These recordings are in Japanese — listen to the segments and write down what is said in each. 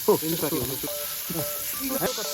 そう面倒くさいよね。よかったね。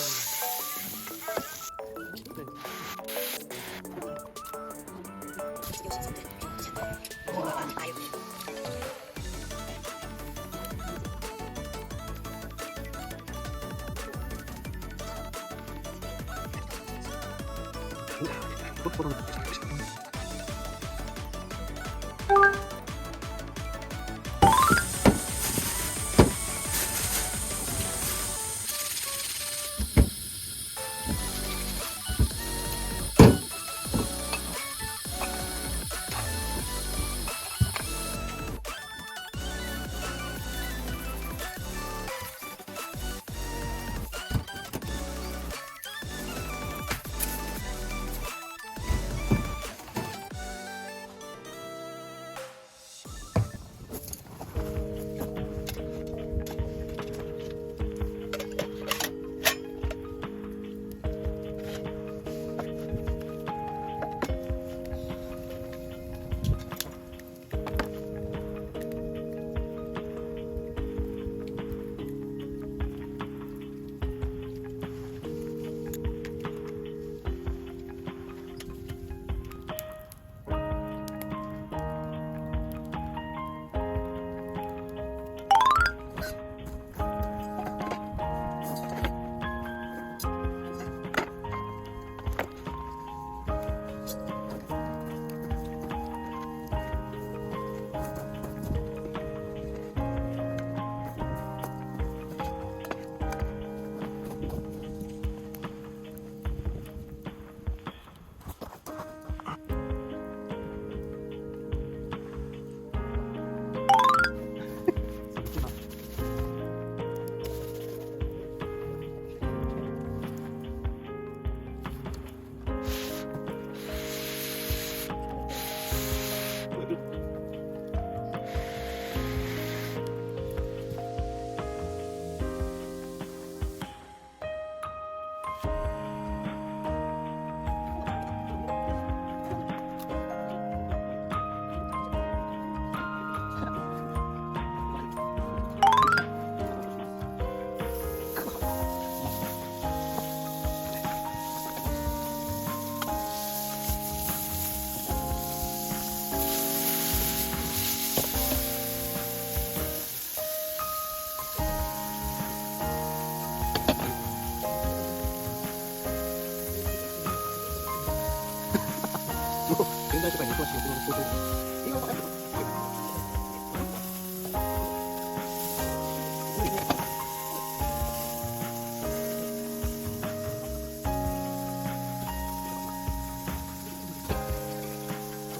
現代社会に詳しい僕の仕事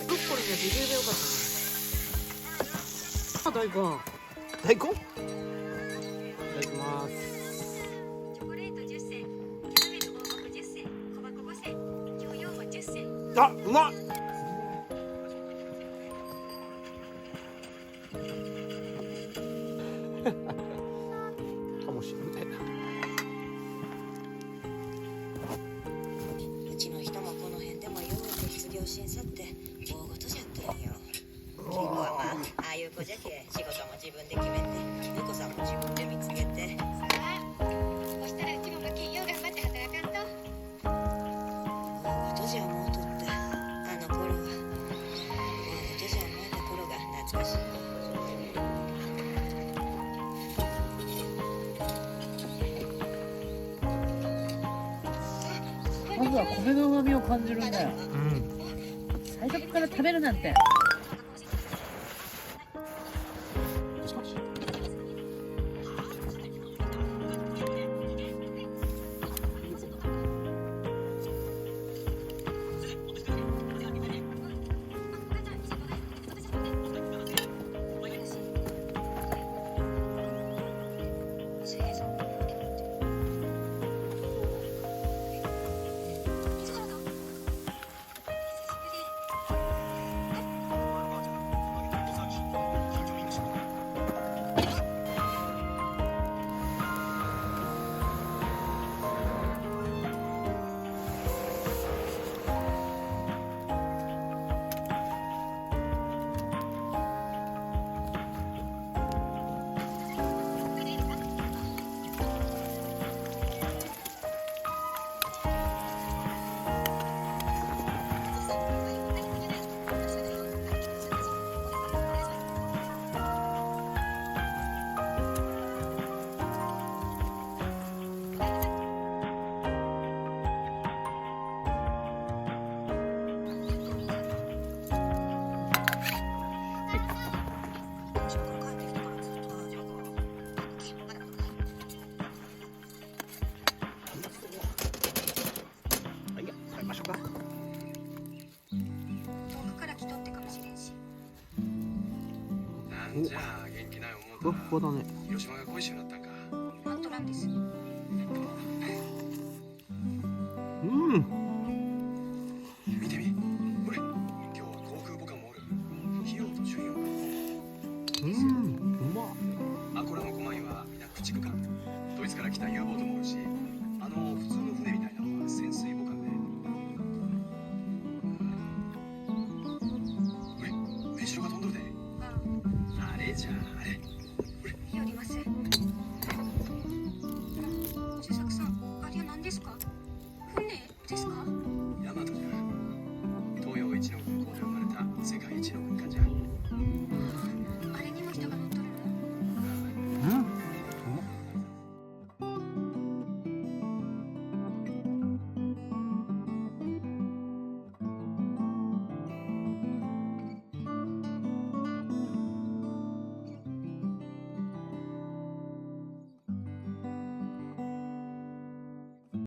ブロッコリーのビジュでよかったね。大根。大根いただきます。チョコレート10銭、キャラメル大箱10銭、小箱5銭、共用も10銭。あ、うまっかもしれない。うちの人もこの辺でもようけ失業審査って大事じゃったんよ。キングはまあ、ああいう子じゃけ仕事も自分で決めて、猫さんも自分で見つけて。さあ、そしたらうちもガキよう頑張って働かんと。大事じゃ思うとってあの頃は大事じゃ思えた頃が懐かしい。まずは米の旨味を感じるんだよ。うん。最初から食べるなんて。おなんじゃ元気ないふわ思うたらふわだね。広島が恋しくなったんか。マントランです。うん。見てみほれ今日は航空母艦もおる。費用と順位をうまっ。アコラの5枚は皆駆逐艦。ドイツから来た U ボートもおるし、普通の船みたいなのは潜水母艦で。ほれ目白が飛んどるで。あれじゃあれ。寄ります。周作さん、あれは何ですか？船ですか？